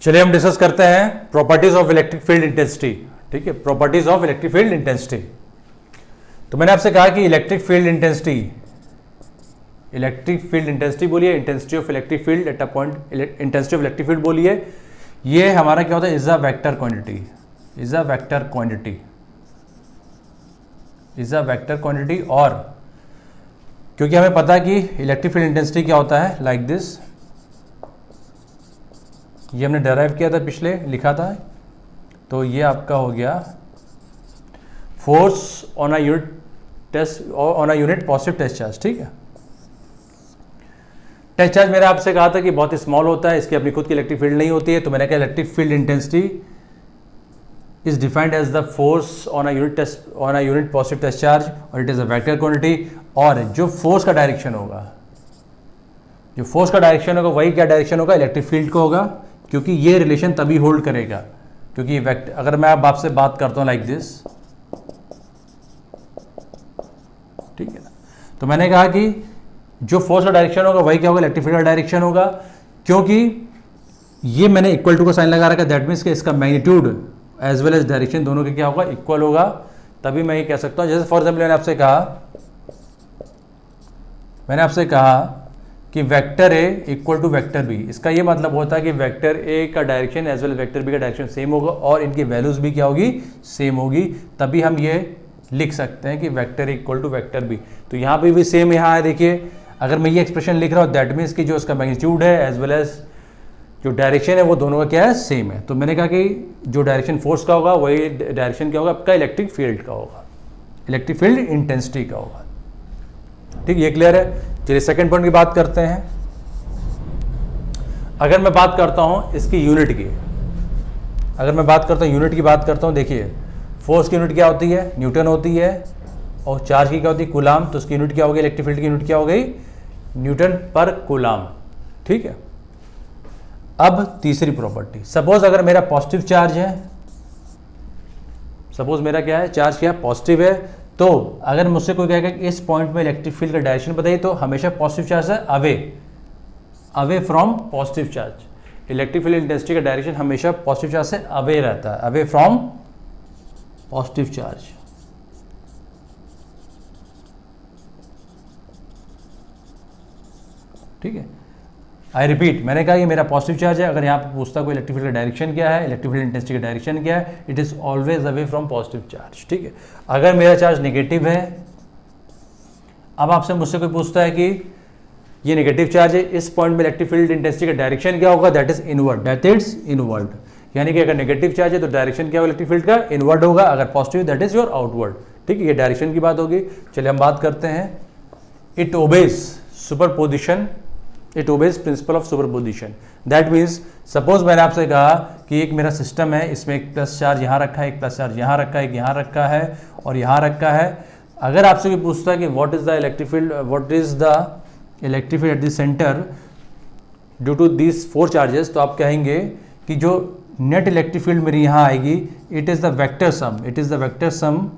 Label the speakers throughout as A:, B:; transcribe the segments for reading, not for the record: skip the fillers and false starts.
A: चलिए हम डिस्कस करते हैं properties of electric field intensity. ठीक है, properties of electric field intensity. तो मैंने आपसे कहा कि इलेक्ट्रिक फील्ड इंटेंसिटी बोलिए, intensity of electric field at a point, intensity of electric field बोलिए, ये हमारा क्या होता है, is a vector quantity, is a vector quantity, is a vector quantity. और क्योंकि हमें पता है कि इलेक्ट्रिक फील्ड इंटेंसिटी क्या होता है, लाइक दिस, ये हमने डेराइव किया था, पिछले लिखा था। तो ये आपका हो गया force on a unit test, on a unit positive test charge. ठीक है, टेस्ट चार्ज मैंने आपसे कहा था कि बहुत स्मॉल होता है, इसकी अपनी खुद की इलेक्ट्रिक फील्ड नहीं होती है। तो मैंने कहा electric field intensity is defined as the force on a unit test, on a unit positive test charge, और it is a vector quantity. और जो फोर्स का डायरेक्शन होगा, जो फोर्स का डायरेक्शन होगा वही क्या डायरेक्शन होगा, इलेक्ट्रिक फील्ड का होगा। क्योंकि ये रिलेशन तभी होल्ड करेगा क्योंकि वेक्टर, अगर मैं अब आपसे बात करता हूं लाइक दिस, ठीक है ना, तो मैंने कहा कि जो फोर्स का डायरेक्शन होगा वही क्या होगा, इलेक्ट्रिक फील्ड का डायरेक्शन होगा। क्योंकि ये मैंने इक्वल टू का साइन लगा रखा है, दैट मीन्स कि इसका magnitude as well as direction दोनों के क्या होगा, इक्वल होगा। तभी मैं ये कह सकता हूं, जैसे फॉर एग्जाम्पल मैंने आपसे कहा कि vector A equal to vector B. इसका ये मतलब होता है कि वेक्टर ए का direction as well vector B का डायरेक्शन सेम होगा और इनकी वैल्यूज भी क्या होगी, सेम होगी। तभी हम ये लिख सकते हैं कि vector A equal to vector B. तो यहाँ पे भी सेम यहाँ है, देखिए अगर मैं ये एक्सप्रेशन लिख रहा हूँ दैट मीन्स कि जो इसका मैग्नीट्यूड है एज वेल एज जो डायरेक्शन है वो दोनों का क्या है, सेम है। तो मैंने कहा कि जो डायरेक्शन फोर्स का होगा वही डायरेक्शन क्या होगा, आपका इलेक्ट्रिक फील्ड का होगा, इलेक्ट्रिक फील्ड इंटेंसिटी का होगा। ठीक, ये क्लियर है। चलिए सेकंड पॉइंट की बात करते हैं। अगर मैं बात करता हूं इसकी यूनिट की, अगर मैं बात करता हूं यूनिट की बात करता हूं, देखिए फोर्स की यूनिट क्या होती है, न्यूटन होती है, और चार्ज की क्या होती है, कूलाम। तो उसकी यूनिट क्या हो गई, इलेक्ट्रिक फील्ड की यूनिट क्या हो गई, न्यूटन पर कूलाम। ठीक है, अब तीसरी प्रॉपर्टी, सपोज अगर मेरा पॉजिटिव चार्ज है, सपोज मेरा क्या है, चार्ज क्या है, पॉजिटिव है। तो अगर मुझसे कोई कहेगा कि इस पॉइंट में इलेक्ट्रिक फील्ड का डायरेक्शन बताइए, तो हमेशा पॉजिटिव चार्ज है away from positive charge. Electric field intensity का डायरेक्शन हमेशा पॉजिटिव चार्ज से अवे रहता है, अवे फ्रॉम पॉजिटिव चार्ज। ठीक है, आई रिपीट, मैंने कहा ये मेरा पॉजिटिव चार्ज है। अगर यहाँ पे पूछता कोई इलेक्ट्रिक फील्ड का डायरेक्शन क्या है, इलेक्ट्रिक फील्ड इंटेंसिटी का डायरेक्शन क्या है, it is always away from positive charge. ठीक है, अगर मेरा चार्ज नेगेटिव है, अब आपसे मुझसे कोई पूछता है कि ये नेगेटिव चार्ज है, इस पॉइंट में इलेक्ट्रिक फील्ड इंटेंसिटी का डायरेक्शन क्या होगा, that is inward, that is inward. यानी कि अगर नेगेटिव चार्ज है तो डायरेक्शन क्या होगा इलेक्ट्रिक फील्ड का, इनवर्ड होगा। अगर positive that is your outward. ठीक है, ये डायरेक्शन की बात होगी। चलिए हम बात करते हैं, it obeys superposition, it obeys principle of superposition. That means suppose मैंने आपसे कहा कि एक मेरा सिस्टम है, इसमें एक प्लस चार्ज यहाँ रखा है, एक प्लस चार्ज यहाँ रखा है, एक यहाँ रखा है और यहाँ रखा है। अगर आपसे कोई पूछता है कि what is the electric field, what is the electric field at the centre due to these four charges, तो आप कहेंगे कि जो नेट इलेक्ट्रिक फील्ड मेरी यहाँ आएगी, it is the vector sum, it is the vector sum,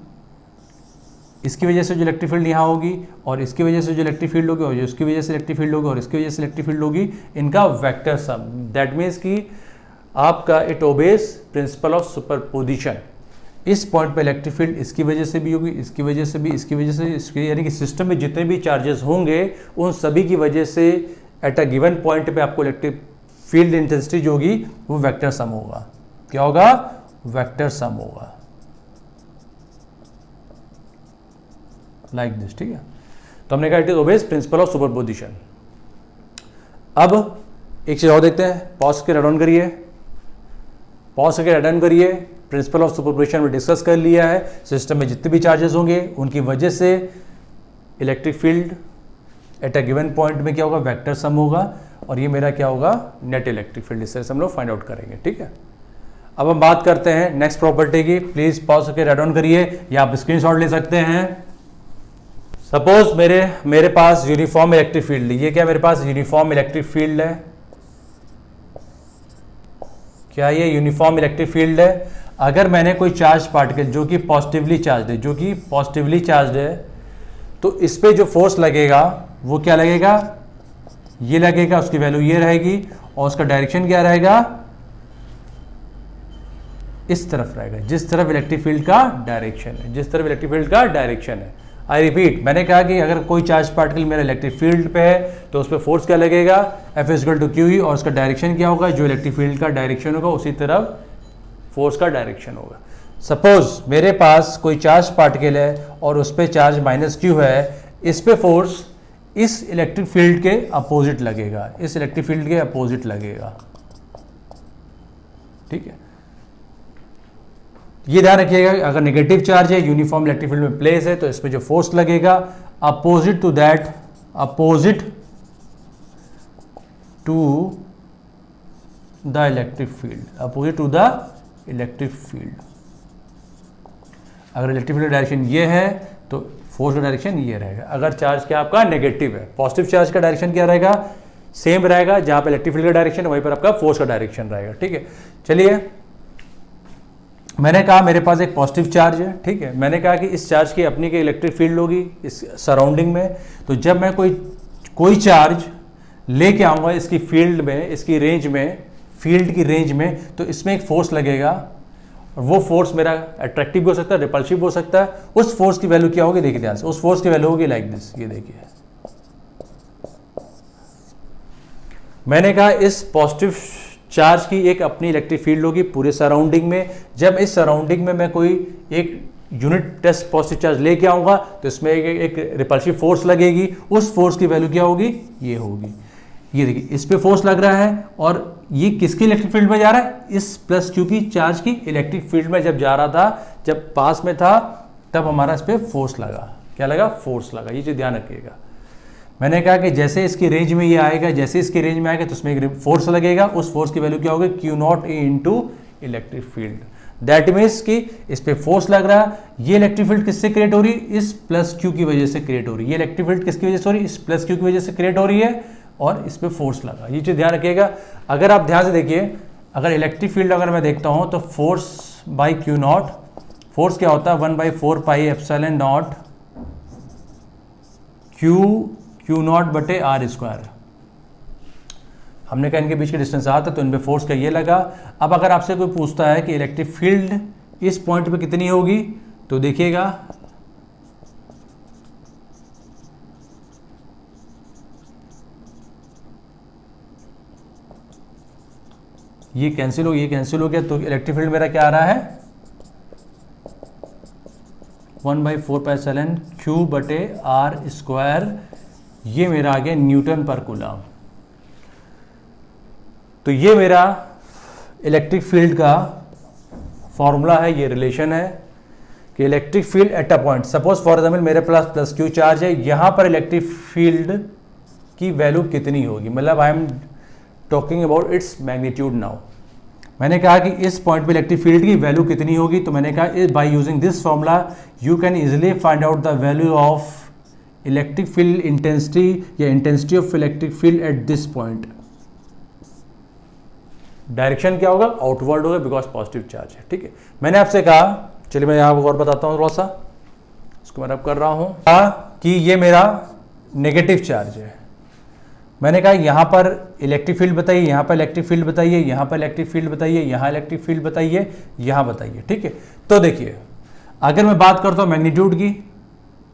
A: इसकी वजह से जो इलेक्ट्रिक फील्ड यहाँ होगी और इसकी वजह से जो इलेक्ट्रिक फील्ड होगी और जो इसकी वजह से इलेक्ट्रिक फील्ड होगी और इसकी वजह से इलेक्ट्रिक फील्ड होगी, इनका वेक्टर सम। दैट मीन्स कि आपका it obeys principle of superposition. इस पॉइंट पे इलेक्ट्रिक फील्ड इसकी वजह से भी होगी, इसकी वजह से भी, इसकी वजह से इसकी, यानी कि सिस्टम में जितने भी चार्जेस होंगे उन सभी की वजह से एट अ गिवन पॉइंट पे आपको इलेक्ट्रिक फील्ड इंटेंसिटी जो होगी वो वेक्टर सम होगा। क्या होगा, वेक्टर सम होगा, लाइक दिस। ठीक है, तो हमने कहा it is obeys principle of superposition. अब एक चीज और देखते हैं, पॉज के रन करिए, पॉज के रन करिए। प्रिंसिपल ऑफ सुपरपोजिशन में डिस्कस कर लिया है, सिस्टम में जितने भी चार्जेस होंगे उनकी वजह से electric field at a given point में क्या होगा, वेक्टर सम होगा। और ये मेरा क्या होगा, नेट इलेक्ट्रिक फील्ड। इससे हम लोग फाइंड आउट करेंगे। ठीक है, अब हम बात करते हैं नेक्स्ट प्रॉपर्टी की। प्लीज पॉज के रन ऑन करिए या आप स्क्रीनशॉट ले सकते हैं। सपोज मेरे पास यूनिफॉर्म इलेक्ट्रिक फील्ड, ये क्या मेरे पास यूनिफॉर्म इलेक्ट्रिक फील्ड है, क्या ये यूनिफॉर्म इलेक्ट्रिक फील्ड है। अगर मैंने कोई चार्ज पार्टिकल जो कि पॉजिटिवली चार्ज है, जो कि पॉजिटिवली चार्ज है, तो इस पे जो फोर्स लगेगा वो क्या लगेगा, ये लगेगा, उसकी वैल्यू ये रहेगी और उसका डायरेक्शन क्या रहेगा, इस तरफ रहेगा, जिस तरफ इलेक्ट्रिक फील्ड का डायरेक्शन है, जिस तरफ इलेक्ट्रिक फील्ड का डायरेक्शन है। आई रिपीट, मैंने कहा कि अगर कोई चार्ज पार्टिकल मेरा इलेक्ट्रिक फील्ड पे है तो उस पर फोर्स क्या लगेगा, F इक्वल टू QE, और उसका डायरेक्शन क्या होगा, जो इलेक्ट्रिक फील्ड का डायरेक्शन होगा उसी तरफ फोर्स का डायरेक्शन होगा। सपोज मेरे पास कोई चार्ज पार्टिकल है और उस पर चार्ज -Q है, इस पे फोर्स इस इलेक्ट्रिक फील्ड के अपोजिट लगेगा, इस इलेक्ट्रिक फील्ड के अपोजिट लगेगा, ठीक है। ये ध्यान रखिएगा, अगर नेगेटिव चार्ज है, यूनिफॉर्म इलेक्ट्रिक फील्ड में प्लेस है, तो इस पे जो फोर्स लगेगा opposite to that, opposite to the electric field, opposite to the electric field. अगर इलेक्ट्रिक फील्ड डायरेक्शन ये है तो फोर्स का डायरेक्शन ये रहेगा। अगर चार्ज क्या आपका नेगेटिव है, पॉजिटिव चार्ज का डायरेक्शन क्या रहेगा, सेम रहेगा, जहां पर इलेक्ट्रिक फील्ड का डायरेक्शन है वहीं पर आपका फोर्स का डायरेक्शन रहेगा, ठीक है। चलिए, मैंने कहा मेरे पास एक पॉजिटिव चार्ज है, ठीक है। मैंने कहा कि इस चार्ज की अपनी की इलेक्ट्रिक फील्ड होगी इस सराउंडिंग में, तो जब मैं कोई चार्ज लेके आऊँगा इसकी फील्ड में, इसकी रेंज में, फील्ड की रेंज में, तो इसमें एक फोर्स लगेगा, और वो फोर्स मेरा अट्रैक्टिव हो सकता है, रिपल्सिव हो सकता है। उस फोर्स की वैल्यू क्या होगी, देखिए ध्यान से, उस फोर्स की वैल्यू होगी लाइक दिस, ये देखिए। मैंने कहा इस पॉजिटिव चार्ज की एक अपनी इलेक्ट्रिक फील्ड होगी पूरे सराउंडिंग में। जब इस सराउंडिंग में मैं कोई एक यूनिट टेस्ट पॉजिटिव चार्ज लेके आऊंगा तो इसमें एक रिपल्सिव फोर्स लगेगी, उस फोर्स की वैल्यू क्या होगी, ये होगी। ये देखिए, इस पे फोर्स लग रहा है और ये किसकी इलेक्ट्रिक फील्ड में जा रहा है, इस +Q की चार्ज की इलेक्ट्रिक फील्ड में जब जा रहा था, जब पास में था, तब हमारा इस पे फोर्स लगा। क्या लगा, फोर्स लगा। ये चीज ध्यान रखिएगा। मैंने कहा कि जैसे इसकी रेंज में ये आएगा, जैसे इसकी रेंज में आएगा तो उसमें एक फोर्स लगेगा, उस फोर्स की वैल्यू क्या होगी, Q0 A into electric field. That means कि इस पे फोर्स लग रहा है, ये इलेक्ट्रिक फील्ड किससे क्रिएट हो रही है, इस +Q की वजह से क्रिएट हो रही है। ये इलेक्ट्रिक फील्ड किसकी वजह से हो रही है, इस +Q की वजह से क्रिएट हो रही है, और इस पे फोर्स लगा। ये चीज ध्यान रखिएगा। अगर आप ध्यान से देखिए, अगर इलेक्ट्रिक फील्ड अगर मैं देखता हूं तो फोर्स बाई Q0, फोर्स क्या होता है, 1/4 पाई एप्सिलॉन नॉट Q0 बटे R²। हमने कहा इनके बीच के डिस्टेंस आता, तो इन पे फोर्स का ये लगा। अब अगर आपसे कोई पूछता है कि इलेक्ट्रिक फील्ड इस पॉइंट पे कितनी होगी, तो देखिएगा ये कैंसिल हो, ये कैंसिल हो गया, तो इलेक्ट्रिक फील्ड मेरा क्या आ रहा है, 1/4 पाई एप्सिलॉन Q बटे R²। ये मेरा आ गया न्यूटन पर कूलम। तो ये मेरा इलेक्ट्रिक फील्ड का फॉर्मूला है, ये रिलेशन है कि electric field at a point, suppose for example मेरे पास +Q चार्ज है, यहां पर इलेक्ट्रिक फील्ड की वैल्यू कितनी होगी, मतलब I am talking about its magnitude now. मैंने कहा कि इस पॉइंट पे इलेक्ट्रिक फील्ड की वैल्यू कितनी होगी, तो मैंने कहा by using this formula you can easily find out the value of electric field intensity या intensity of electric field at this point. Direction क्या होगा, आउटवर्ड होगा, बिकॉज पॉजिटिव चार्ज है, ठीक है। मैंने आपसे कहा, चलिए मैं यहाँ और बताता हूँ थोड़ा सा, इसको मैं रब कर रहा हूँ, कि ये मेरा नेगेटिव चार्ज है। मैंने कहा यहाँ पर इलेक्ट्रिक फील्ड बताइए, यहाँ पर इलेक्ट्रिक फील्ड बताइए, यहाँ पर इलेक्ट्रिक फील्ड बताइए, यहाँ इलेक्ट्रिक फील्ड बताइए, यहाँ बताइए, ठीक है। तो देखिए, अगर मैं बात करता हूँ मैग्नीट्यूड की,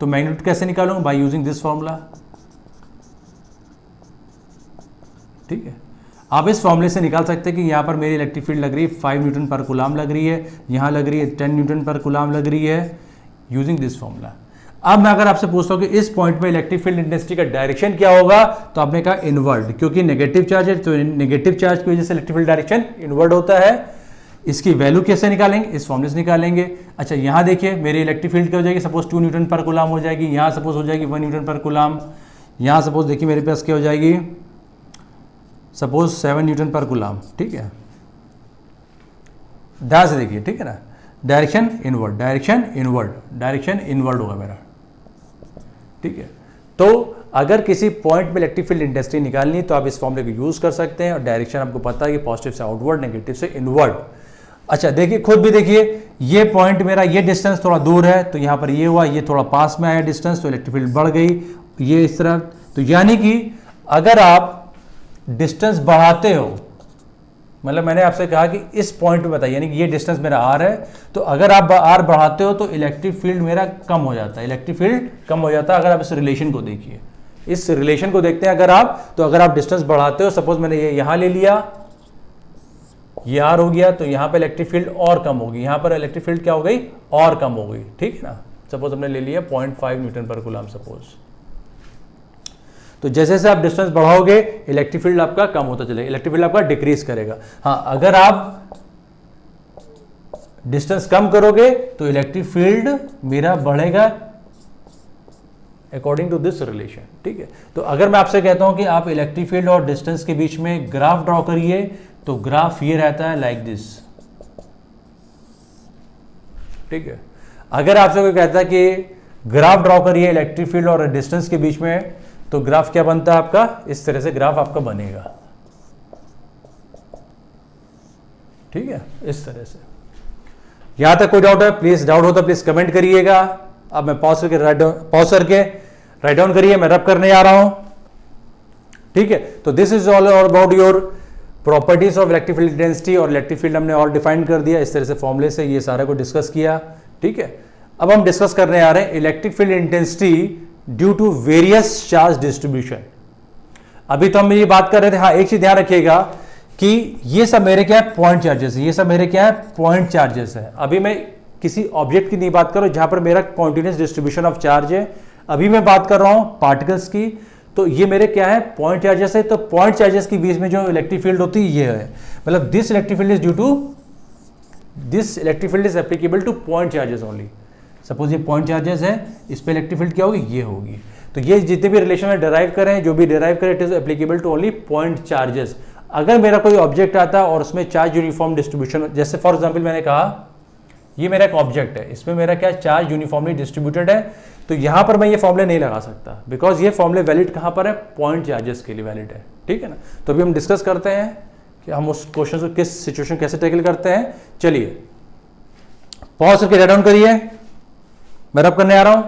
A: तो मैग्नीट्यूड कैसे निकालूंगा, बाय यूजिंग दिस फॉर्मूला, ठीक है। आप इस फॉर्मूले से निकाल सकते हैं कि यहाँ पर मेरी इलेक्ट्रिक फील्ड लग रही है 5 न्यूटन पर कूलम लग रही है, यहाँ लग रही है 10 न्यूटन पर कूलम लग रही है, यूजिंग दिस फॉर्मूला। अब मैं अगर आपसे पूछता हूं कि इस पॉइंट पे इलेक्ट्रिक फील्ड इंटेंसिटी का डायरेक्शन क्या होगा, तो आपने कहा इनवर्ड, क्योंकि नेगेटिव चार्ज है, तो नेगेटिव चार्ज की वजह से इलेक्ट्रिक फील्ड डायरेक्शन इनवर्ड होता है। इसकी वैल्यू कैसे निकालेंगे, इस फॉर्मूले से निकालेंगे। अच्छा, यहाँ देखिए मेरी इलेक्ट्रिक फील्ड क्या हो जाएगी, सपोज 2 न्यूटन पर कूलम हो जाएगी, यहाँ सपोज हो जाएगी 1 न्यूटन पर कूलम, यहाँ सपोज देखिए मेरे पास क्या हो जाएगी, सपोज 7 न्यूटन पर कूलम, ठीक है। ध्यान से देखिए, ठीक है ना, direction inward, direction inward, direction inward होगा मेरा, ठीक है। तो अगर किसी पॉइंट पे इलेक्ट्रिक फील्ड इंटेंसिटी निकालनी है तो आप इस फॉर्मूले को यूज कर सकते हैं, और डायरेक्शन आपको पता है कि पॉजिटिव से आउटवर्ड, नेगेटिव से इनवर्ड। अच्छा देखिए, खुद भी देखिए, ये पॉइंट मेरा, ये डिस्टेंस थोड़ा दूर है, तो यहाँ पर ये हुआ, ये थोड़ा पास में आया डिस्टेंस, तो इलेक्ट्रिक फील्ड बढ़ गई, ये इस तरह। तो यानी कि अगर आप डिस्टेंस बढ़ाते हो, मतलब मैंने आपसे कहा कि इस पॉइंट पे बताइए, यानी कि ये डिस्टेंस मेरा आर है, तो अगर आप आर बढ़ाते हो तो इलेक्ट्रिक फील्ड मेरा कम हो जाता है, इलेक्ट्रिक फील्ड कम हो जाता है। अगर आप इस रिलेशन को देखिए, इस रिलेशन को देखते हैं अगर आप, तो अगर आप डिस्टेंस बढ़ाते हो, सपोज मैंने ये यहां ले लिया, ये आर हो गया, तो यहां पर इलेक्ट्रिक फील्ड और कम होगी, यहां पर इलेक्ट्रिक फील्ड क्या हो गई, और कम हो गई, ठीक है ना। सपोज हमने ले लिया 0.5 न्यूटन पर कूलम सपोज। तो जैसे जैसे आप डिस्टेंस बढ़ाओगे इलेक्ट्रिक फील्ड आपका कम होता चलेगा, इलेक्ट्रिक फील्ड आपका डिक्रीज करेगा। हाँ, अगर आप डिस्टेंस कम करोगे तो इलेक्ट्रिक फील्ड मेरा बढ़ेगा अकॉर्डिंग टू दिस रिलेशन, ठीक है। तो अगर मैं आपसे कहता हूं कि आप इलेक्ट्रिक फील्ड और डिस्टेंस के बीच में ग्राफ ड्रॉ करिए, तो ग्राफ ये रहता है लाइक दिस, ठीक है। अगर आपसे कोई कहता है कि ग्राफ ड्रॉ करिए इलेक्ट्रिक फील्ड और डिस्टेंस के बीच में, तो ग्राफ क्या बनता है आपका, इस तरह से ग्राफ आपका बनेगा, ठीक है, इस तरह से। यहां तक कोई डाउट है? प्लीज, डाउट हो तो प्लीज कमेंट करिएगा। अब मैं पॉज करके राइट डाउन करिए, मैं रब करने जा रहा हूं, ठीक है। तो this is all about your properties of electric field intensity, और इलेक्ट्रिक फील्ड हमने और डिफाइन कर दिया इस तरह से, फॉर्मूले से ये सारा को डिस्कस किया, ठीक है। अब हम डिस्कस करने आ रहे हैं electric field intensity due to various charge distribution. अभी तो हम ये बात कर रहे थे, हाँ एक चीज ध्यान रखिएगा कि ये सब मेरे क्या है, पॉइंट चार्जेस है, ये सब मेरे क्या है, पॉइंट चार्जेस है। अभी मैं किसी ऑब्जेक्ट की नहीं बात कर रहा हूं जहां पर मेरा कॉन्टिन्यूस डिस्ट्रीब्यूशन ऑफ चार्ज है, अभी मैं बात कर रहा हूं पार्टिकल्स की। तो ये मेरे क्या है, पॉइंट चार्जेस है। तो पॉइंट चार्जेस के बीच में जो इलेक्ट्रिक फील्ड होती है ये है, मतलब this electric field is due to, this electric field is applicable to point charges only. Suppose ये पॉइंट चार्जेस है, इस पे इलेक्ट्रिक फील्ड क्या होगी, ये होगी। तो ये जितने भी रिलेशन में डिराइव करें, जो भी डिराइव करें, it is applicable to only point charges. अगर मेरा कोई ऑब्जेक्ट आता है और उसमें चार्ज यूनिफॉर्म डिस्ट्रीब्यूशन, जैसे फॉर एग्जांपल मैंने कहा ये मेरा एक ऑब्जेक्ट है, इसमें मेरा क्या चार्ज यूनिफॉर्मली डिस्ट्रीब्यूटेड है, तो यहां पर मैं ये फॉर्मूले नहीं लगा सकता, बिकॉज ये फॉर्मूले वैलिड कहां पर है, पॉइंट चार्जेस के लिए वैलिड है, ठीक है ना। तो अभी हम डिस्कस करते हैं कि हम उस क्वेश्चन को किस सिचुएशन कैसे टैकल करते हैं। चलिए पॉज करके राइट डाउन करिए, मैं रब करने आ रहा हूं।